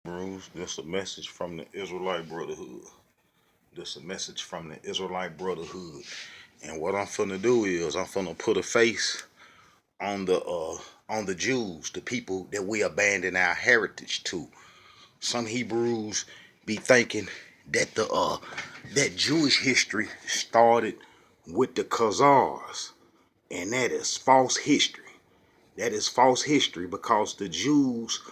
Bruce, this a message from the Israelite Brotherhood. This a message from the Israelite Brotherhood. And what I'm finna do is I'm finna put a face on the Jews, the people that we abandon our heritage to. Some Hebrews be thinking that that Jewish history started with the Khazars, and that is false history. That is false history because the Jews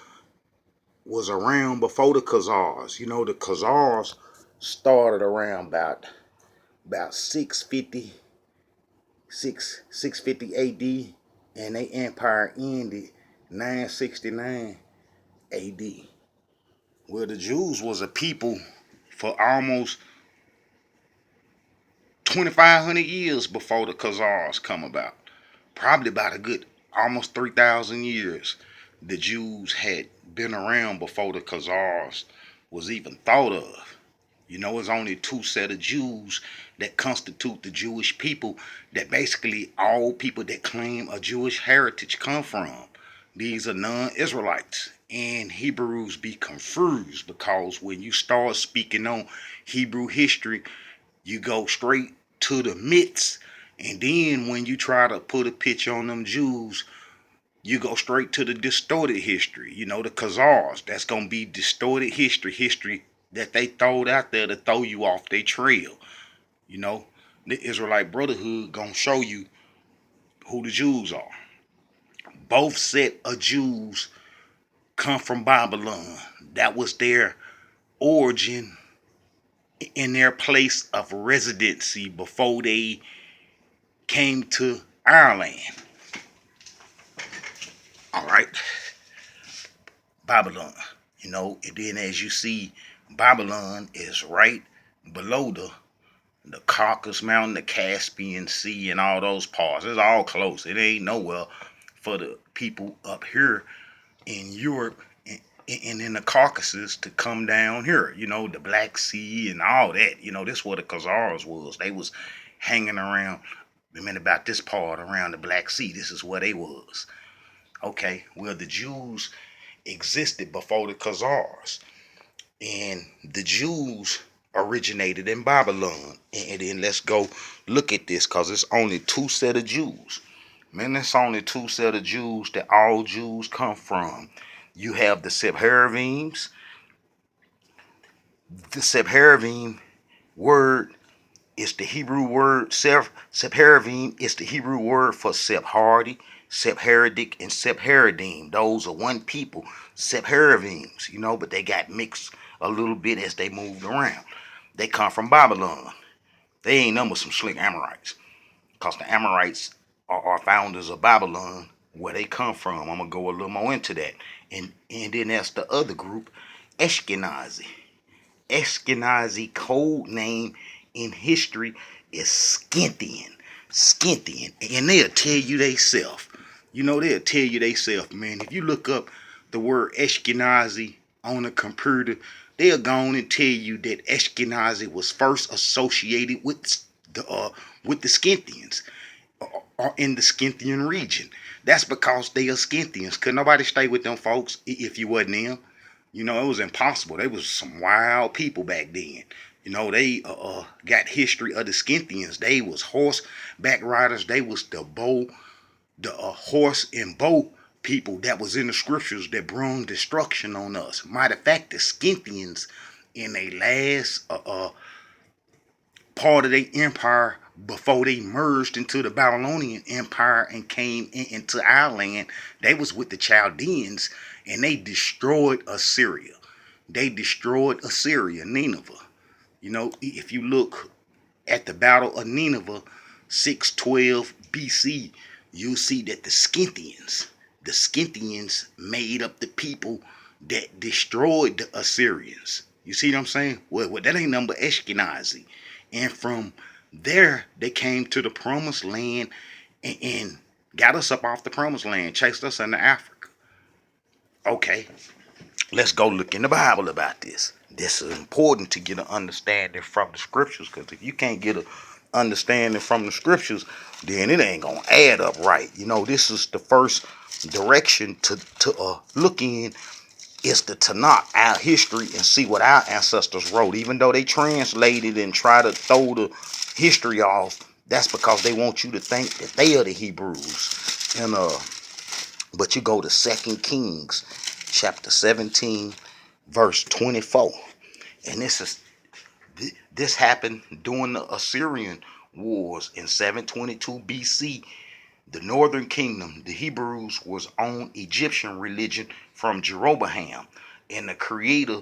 was around before the Khazars. You know, the Khazars started around about 650 AD, and their empire ended 969 AD. Well, the Jews was a people for almost 2,500 years before the Khazars come about. Probably about a good almost 3,000 years. The Jews had been around before the Khazars was even thought of. You know, it's only two set of Jews that constitute the Jewish people that basically all people that claim a Jewish heritage come from. These are non-Israelites. And Hebrews be confused because when you start speaking on Hebrew history, you go straight to the myths. And then when you try to put a picture on them Jews, you go straight to the distorted history. You know, the Khazars. That's going to be distorted history that they throwed out there to throw you off their trail. You know, the Israelite Brotherhood going to show you who the Jews are. Both set of Jews come from Babylon. That was their origin in their place of residency before they came to Ireland. All right. Babylon. You know, and then as you see, Babylon is right below the Caucasus Mountain, the Caspian Sea, and all those parts. It's all close. It ain't nowhere for the people up here in Europe and in the Caucasus to come down here. You know, the Black Sea and all that. You know, this is where the Khazars was. They was hanging around, about this part around the Black Sea. This is where they was. Okay, well, the Jews existed before the Khazars. And the Jews originated in Babylon. And then let's go look at this because it's only two set of Jews. Man, it's only two set of Jews that all Jews come from. You have the Sepharvaims. The Sepharvaim word is the Hebrew word. Sepharvaim is the Hebrew word for Sephardi, Sephardic, and Sepharadim. Those are one people, Sepharvaims, you know, but they got mixed a little bit as they moved around. They come from Babylon. They ain't number some slick Amorites. Because the Amorites are founders of Babylon, where they come from. I'm going to go a little more into that. And then that's the other group, Ashkenazi. Ashkenazi code name in history is Scythian. Scythian. And they'll tell you they self. You know, they'll tell you they self, man. If you look up the word Ashkenazi on a computer, they'll go on and tell you that Ashkenazi was first associated with the Scythians or in the Scythian region. That's because they are Scythians. Could nobody stay with them folks if you wasn't them? You know, it was impossible. They was some wild people back then. You know, they got history of the Scythians. They was horseback riders. They was the horse and bow people that was in the scriptures that brought destruction on us. Matter of fact, the Scythians in their last part of their empire before they merged into the Babylonian Empire and came into our land, they was with the Chaldeans and they destroyed Assyria. They destroyed Assyria, Nineveh. You know, if you look at the Battle of Nineveh, 612 BC, you'll see that the Scythians made up the people that destroyed the Assyrians. You see what I'm saying? Well, that ain't number Ashkenazi. And from there, they came to the promised land and got us up off the promised land, chased us into Africa. Okay, let's go look in the Bible about this. This is important to get an understanding from the scriptures, because if you can't get an understanding from the scriptures, then it ain't gonna add up right. You know, this is the first direction to look in is the Tanakh, our history, and see what our ancestors wrote. Even though they translated and try to throw the history off, that's because they want you to think that they are the Hebrews. And but you go to 2 Kings chapter 17, verse 24. And this happened during the Assyrian wars in 722 BC. The northern kingdom, the Hebrews, was on Egyptian religion from Jeroboam, and the creator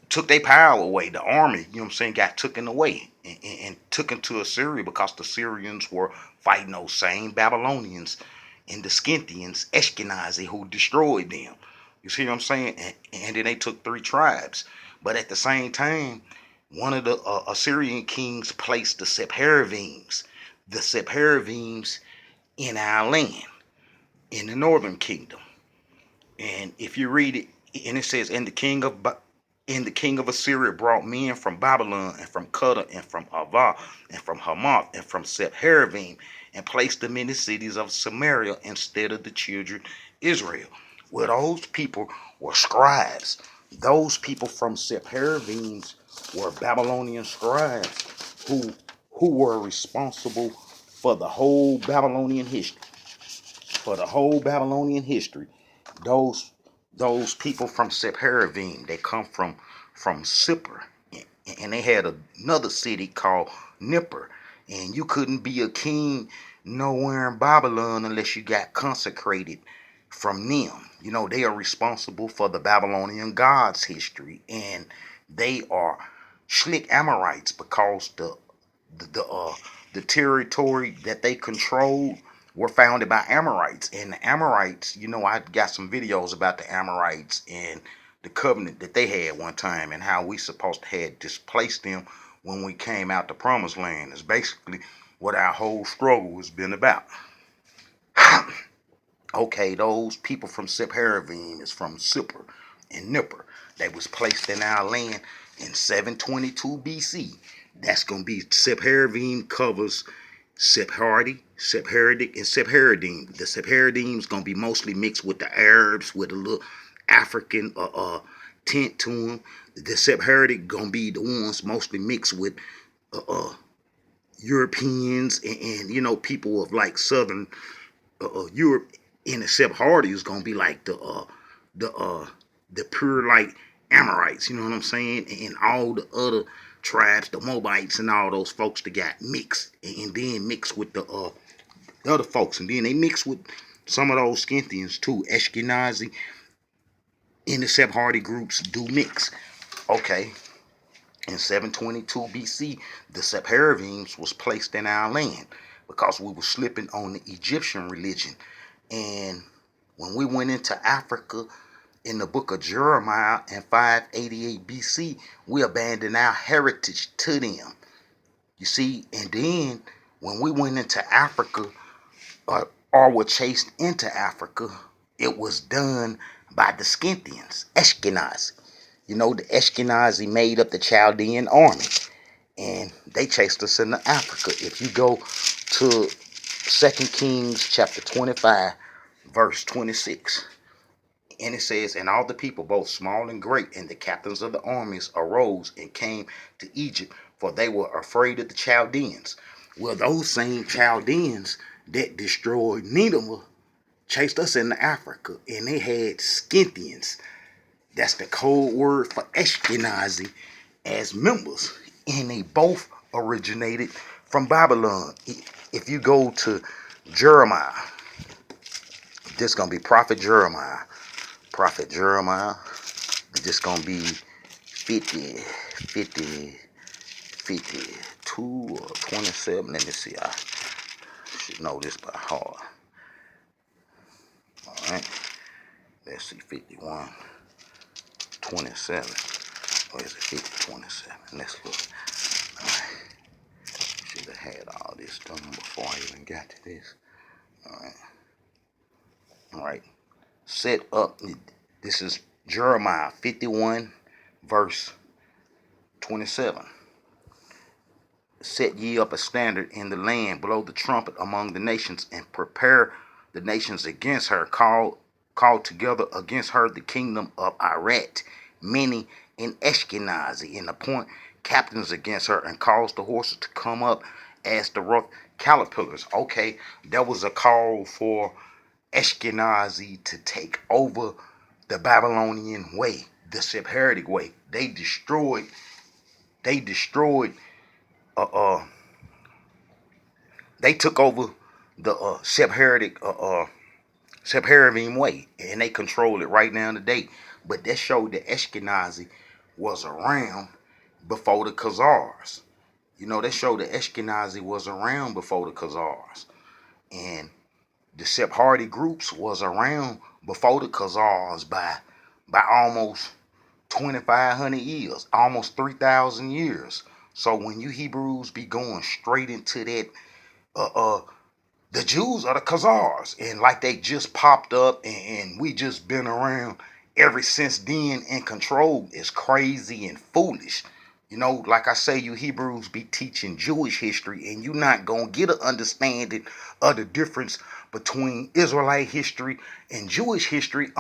took their power away. The army, you know what I'm saying, got taken away and took into Assyria because the Syrians were fighting those same Babylonians and the Scythians, Ashkenazi, who destroyed them. You see what I'm saying? And then they took 3 tribes. But at the same time, one of the Assyrian kings placed the Sepharvaims in our land, in the northern kingdom. And if you read it, and it says, and the king of Assyria brought men from Babylon and from Cuddar and from Ava and from Hamath and from Sepharvaim and placed them in the cities of Samaria instead of the children of Israel. Well, those people were scribes. Those people from Sepharvaim were Babylonian scribes who were responsible for the whole Babylonian history. For the whole Babylonian history, those people from Sepharvaim, they come from Sippar, and they had another city called Nippur, and you couldn't be a king nowhere in Babylon unless you got consecrated from them. You know, they are responsible for the Babylonian gods history, and they are slick Amorites because the territory that they controlled were founded by Amorites. And the Amorites, you know, I got some videos about the Amorites and the covenant that they had one time and how we supposed to had displaced them when we came out the promised land. Is basically what our whole struggle has been about. Okay, those people from Sepharvaim is from Sippar and Nippur. They was placed in our land in 722 BC. That's going to be Sepharvaim covers Sephardic, and Sephardim. The Sephardim is going to be mostly mixed with the Arabs with a little African tint to them. The Sephardic going to be the ones mostly mixed with Europeans and you know, people of like southern Europe. In the Sephardi is gonna be like the pure like Amorites, you know what I'm saying, and all the other tribes, the Moabites and all those folks that got mixed, and then mixed with the other folks, and then they mix with some of those Scythians too. Ashkenazi in the Sephardi groups do mix. Okay, in 722 BC, the Sepharvaims was placed in our land because we were slipping on the Egyptian religion. And when we went into Africa in the book of Jeremiah in 588 BC, we abandoned our heritage to them. You see, and then when we went into Africa or were chased into Africa, it was done by the Scythians, Ashkenazi. You know, the Ashkenazi made up the Chaldean army, and they chased us into Africa. If you go to 2 Kings chapter 25, verse 26, and it says, and all the people, both small and great, and the captains of the armies arose and came to Egypt, for they were afraid of the Chaldeans. Well, those same Chaldeans that destroyed Nineveh chased us into Africa, and they had Scythians. That's the code word for Ashkenazi as members. And they both originated from Babylon. If you go to Jeremiah, this is going to be Prophet Jeremiah. Prophet Jeremiah. This is going to be 52 or 27. Let me see. I should know this by heart. All right. Let's see. 51. 27. Or is it 50, 27? Let's look. Alright. Should have had all this done before I even got to this. Alright. Alright. Set up. This is Jeremiah 51, verse 27. Set ye up a standard in the land, blow the trumpet among the nations, and prepare the nations against her. Call called together against her the kingdom of Irat, many in Ashkenazi, and appoint captains against her, and caused the horses to come up as the rough caterpillars. Okay, there was a call for Ashkenazi to take over the Babylonian way, the Sephardic way. They destroyed uh, uh they took over the Sepharvaim way, and they control it right now today. But that showed that Ashkenazi was around before the Khazars. That showed that Ashkenazi was around before the Khazars, and the Sephardi groups was around before the Khazars by almost 2,500 years, almost 3,000 years. So when you Hebrews be going straight into that, uh, uh, the Jews are the Khazars, and like they just popped up, and we just been around ever since then, and control is crazy and foolish. Like I say, you Hebrews be teaching Jewish history, and you not gonna get an understanding of the difference between Israelite history and Jewish history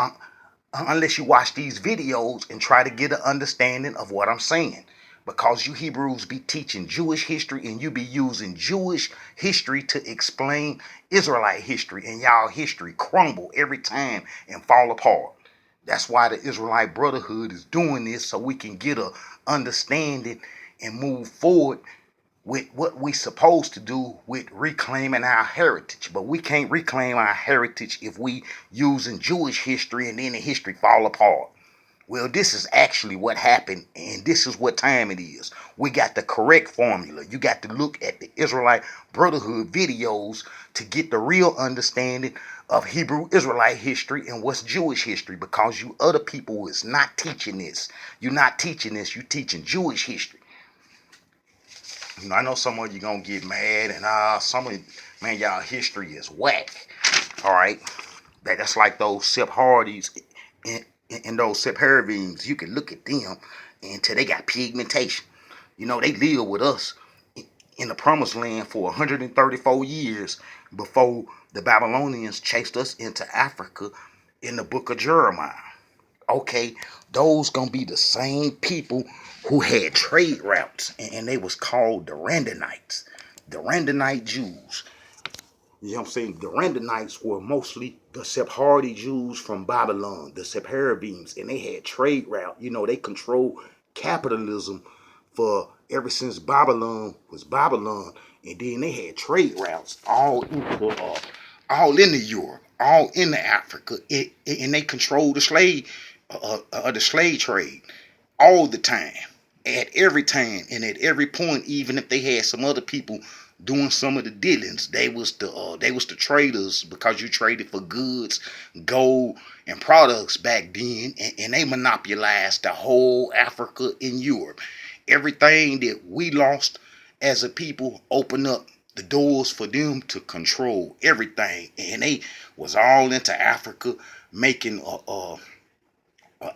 unless you watch these videos and try to get an understanding of what I'm saying. Because you Hebrews be teaching Jewish history, and you be using Jewish history to explain Israelite history, and y'all history crumble every time and fall apart. That's why the Israelite Brotherhood is doing this, so we can get a understanding and move forward with what we supposed to do with reclaiming our heritage. But we can't reclaim our heritage if we using Jewish history and then the history fall apart. Well, this is actually what happened, and this is what time it is. We got the correct formula. You got to look at the Israelite Brotherhood videos to get the real understanding of Hebrew Israelite history and what's Jewish history, because you other people is not teaching this. You're not teaching this. You're teaching Jewish history. I know some of you gonna get mad, and some of you, man, y'all history is whack. All right, that's like those Sephardis and those Sepharvims. You can look at them until they got pigmentation. They live with us in the promised land for 134 years before the Babylonians chased us into Africa in the book of Jeremiah. Okay, those gonna be the same people who had trade routes, and they was called the Randanites, the Randonite Jews. You know what I'm saying? The Randanites were mostly the Sephardi Jews from Babylon, the Sepharvims, and they had trade route. They controlled capitalism for ever since Babylon was Babylon, and then they had trade routes all into Europe, all into Africa, and they controlled the slave trade all the time, at every time, and at every point. Even if they had some other people doing some of the dealings, they was the traders, because you traded for goods, gold, and products back then, and they monopolized the whole Africa and Europe. Everything that we lost as a people opened up the doors for them to control everything, and they was all into Africa, making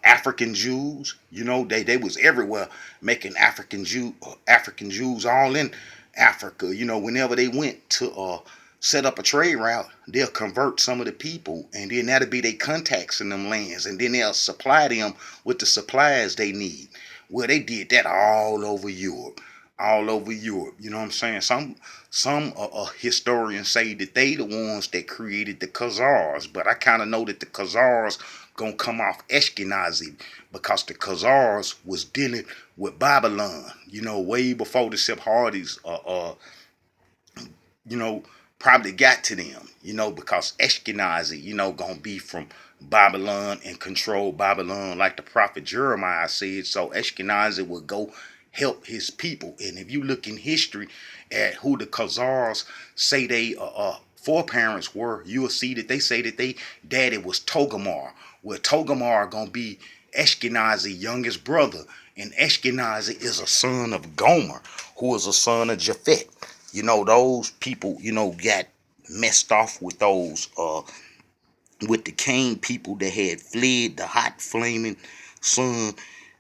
African Jews. They was everywhere making African Jews all in Africa. Whenever they went to set up a trade route, they'll convert some of the people, and then that'll be their contacts in them lands, and then they'll supply them with the supplies they need. Well, they did that all over Europe. All over Europe. You know what I'm saying? Some historians say that they the ones that created the Khazars, but I kind of know that the Khazars gonna come off Ashkenazi, because the Khazars was dealing with Babylon, way before the Sephardis probably got to them, because Ashkenazi, gonna be from Babylon and control Babylon, like the prophet Jeremiah said. So Ashkenazi would go help his people. And if you look in history at who the Khazars say they foreparents were, you will see that they say that they daddy was Togarmah. Well, Togarmah gonna be Ashkenazi youngest brother, and Ashkenazi is a son of Gomer, who is a son of Japhet. Those people, got messed off with those with the Cain people that had fled the hot flaming sun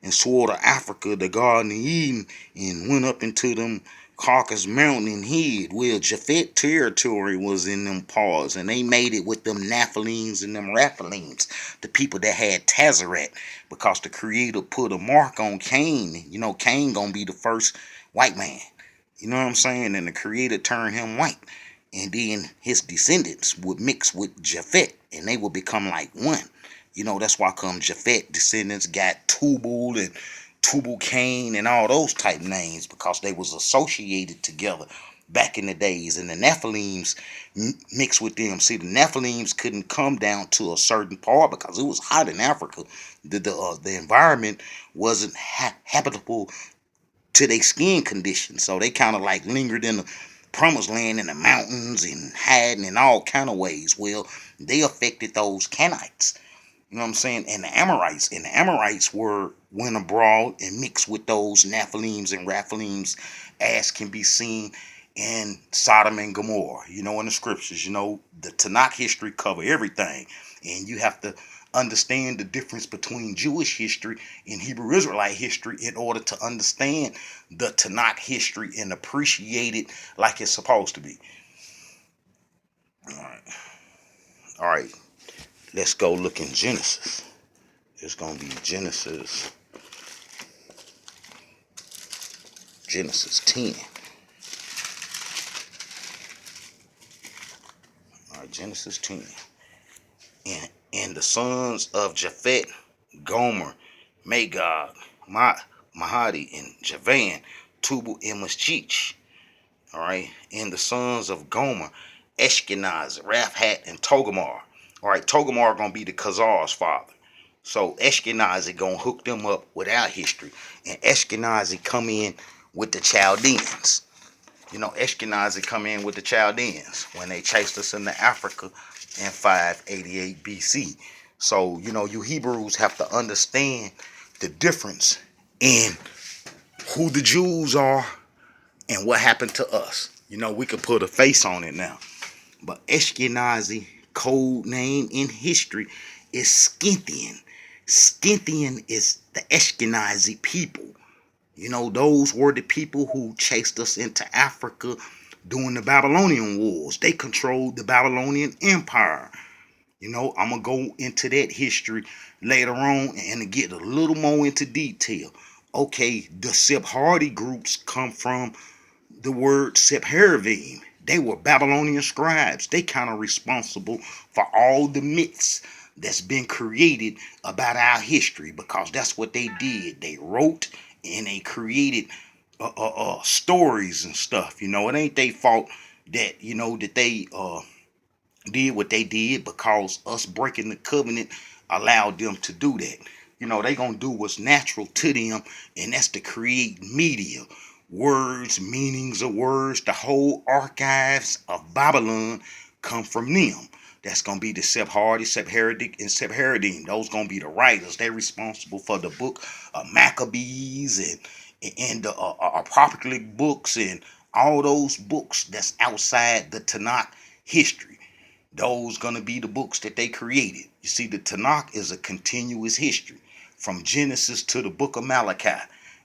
and swore to Africa, the Garden of Eden, and went up into them Caucasus Mountain and hid. Well, Japhet territory was in them parts, and they made it with them Nephilims and them Raphalims, the people that had Tazarot, because the Creator put a mark on Cain. You know, Cain gonna be the first white man. You know what I'm saying? And the Creator turned him white, and then his descendants would mix with Japhet, and they would become like one. You know, that's why come Japhet descendants got Tubal and Tubal Cain and all those type names, because they was associated together back in the days. And the Nephilims mixed with them. See, the Nephilims couldn't come down to a certain part because it was hot in Africa. The environment wasn't habitable to their skin conditions, so they kind of like lingered in the promised land in the mountains and hiding in all kind of ways. Well, they affected those Canaanites. You know what I'm saying? And the Amorites. And the Amorites went abroad and mixed with those Nephilims and Raphalims, as can be seen in Sodom and Gomorrah. You know, in the scriptures, you know, the Tanakh history cover everything. And you have to understand the difference between Jewish history and Hebrew Israelite history in order to understand the Tanakh history and appreciate it like it's supposed to be. All right. All right. Let's go look in Genesis. It's going to be Genesis 10. All right, Genesis 10. And the sons of Japhet, Gomer, Magog, Mahadi, and Javan, Tubal, and Mashich. All right. And the sons of Gomer, Ashkenazi, Raphat, and Togarmah. All right. Togarmah going to be the Khazar's father. So Ashkenazi going to hook them up with our history. And Ashkenazi come in with the Chaldeans. You know, Ashkenazi come in with the Chaldeans when they chased us into Africa in 588 BC. So, you know, you Hebrews have to understand the difference in who the Jews are and what happened to us. You know, we could put a face on it now. But Ashkenazi code name in history is Scythian. Scythian is the Ashkenazi people. You know, those were the people who chased us into Africa during the Babylonian wars. They controlled the Babylonian Empire. You know, I'm going to go into that history later on and get a little more into detail. Okay, the Sephardi groups come from the word Sepharvaim. They were Babylonian scribes. They kind of responsible for all the myths that's been created about our history, because that's what they did. They wrote and they created stories and stuff. You know, it ain't their fault that, you know, that they did what they did, because us breaking the covenant allowed them to do that. You know, they gonna do what's natural to them, and that's to create media, words, meanings of words. The whole archives of Babylon come from them. That's gonna be the Sephardi, Sephardic, and Sephardim. Those gonna be the writers. They're responsible for the book of Maccabees and the apocryphal books and all those books that's outside the Tanakh history. Those gonna be the books that they created. You see, the Tanakh is a continuous history from Genesis to the book of Malachi,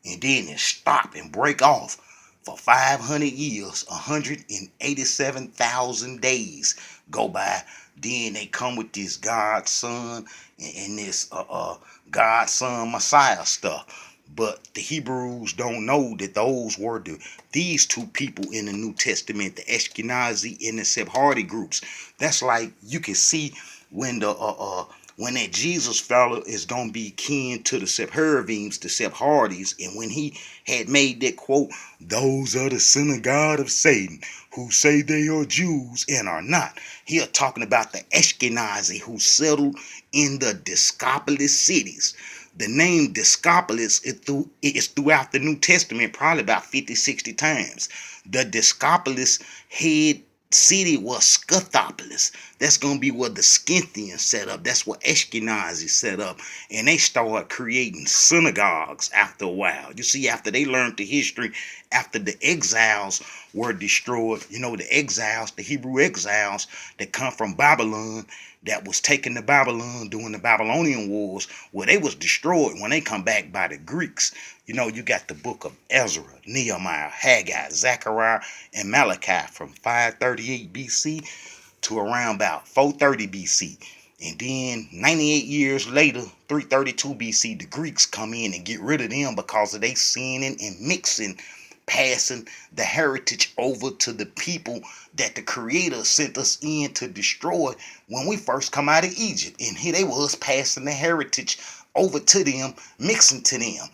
and then it stop and break off for 500 years. 187,000 days go by. Then they come with this God's Son and this God's Son Messiah stuff. But the Hebrews don't know that those were these two people in the New Testament, the Ashkenazi and the Sephardi groups. That's like you can see when when that Jesus fella is gonna be kin to the Sepharvims, the Sephardis, and when he had made that quote, "Those are the synagogue of Satan, who say they are Jews and are not." Here talking about the Ashkenazi who settled in the Discopolis cities. The name Discopolis is throughout the New Testament probably about 50, 60 times. The Discopolis head city was Scythopolis. That's going to be what the Scythians set up. That's what Ashkenazi set up. And they started creating synagogues after a while. You see, after they learned the history, after the exiles were destroyed, you know, the exiles, the Hebrew exiles that come from Babylon, that was taken to Babylon during the Babylonian wars, where they was destroyed when they come back by the Greeks. You know, you got the book of Ezra, Nehemiah, Haggai, Zechariah, and Malachi from 538 BC to around about 430 BC. And then 98 years later, 332 BC, the Greeks come in and get rid of them because of they sinning and mixing, passing the heritage over to the people that the Creator sent us in to destroy when we first come out of Egypt. And here they was passing the heritage over to them, mixing to them.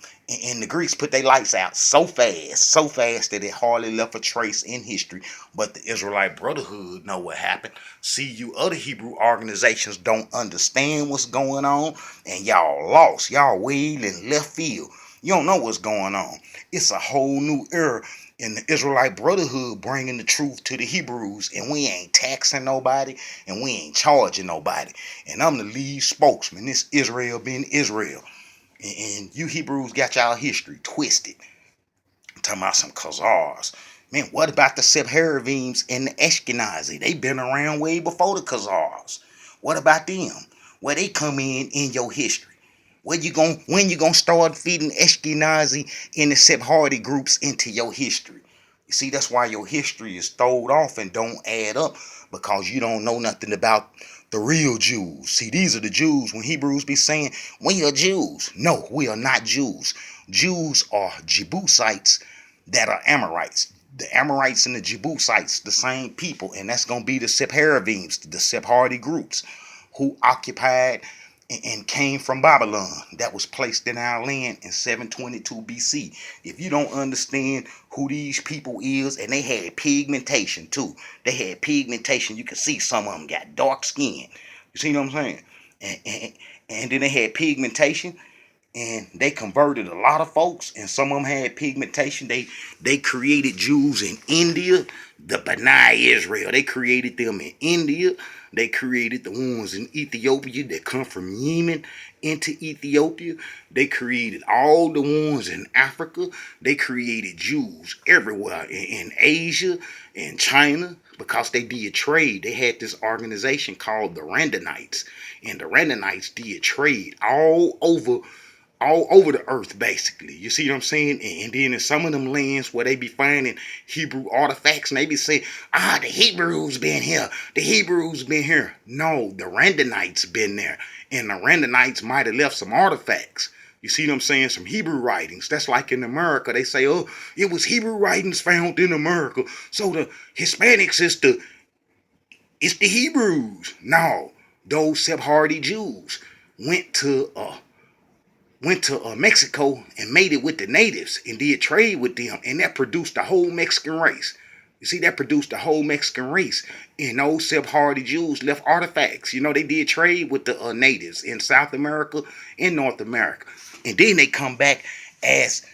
And the Greeks put their lights out so fast that it hardly left a trace in history. But the Israelite Brotherhood know what happened. See, you other Hebrew organizations don't understand what's going on, and y'all lost. Y'all way in left field. You don't know what's going on. It's a whole new era in the Israelite Brotherhood bringing the truth to the Hebrews, and we ain't taxing nobody, and we ain't charging nobody. And I'm the lead spokesman. This Israel being Israel. And you Hebrews got y'all history twisted. I'm talking about some Khazars. Man, what about the Sepharvaim and the Ashkenazi? They been around way before the Khazars. What about them? Where they come in your history? When you gonna start feeding Ashkenazi and the Sephardi groups into your history? You see, that's why your history is throwed off and don't add up, because you don't know nothing about the real Jews. See, these are the Jews. When Hebrews be saying, we are Jews. No, we are not Jews. Jews are Jebusites that are Amorites. The Amorites and the Jebusites, the same people. And that's going to be the Sepharvaim, the Sephardi groups who occupied and came from Babylon, that was placed in our land in 722 BC. If you don't understand who these people is, and they had pigmentation too. They had pigmentation. You can see some of them got dark skin. You see what I'm saying? And then they had pigmentation, and they converted a lot of folks, and some of them had pigmentation. They created Jews in India, the B'nai Israel. They created them in India. They created the ones in Ethiopia that come from Yemen into Ethiopia. They created all the ones in Africa. They created Jews everywhere in Asia and China, because they did trade. They had this organization called the Randanites, and the Randanites did trade all over the earth, basically. You see what I'm saying? And then in some of them lands where they be finding Hebrew artifacts, and they be saying, the Hebrews been here. The Hebrews been here. No, the Randanites been there. And the Randanites might have left some artifacts. You see what I'm saying? Some Hebrew writings. That's like in America. They say, oh, it was Hebrew writings found in America. So the Hispanics is the Hebrews. No, those Sephardi Jews went to Mexico and made it with the natives and did trade with them, and that produced the whole Mexican race. You see, that produced the whole Mexican race, and those Sephardi Jews left artifacts. You know, they did trade with the natives in South America and North America, and then they come back as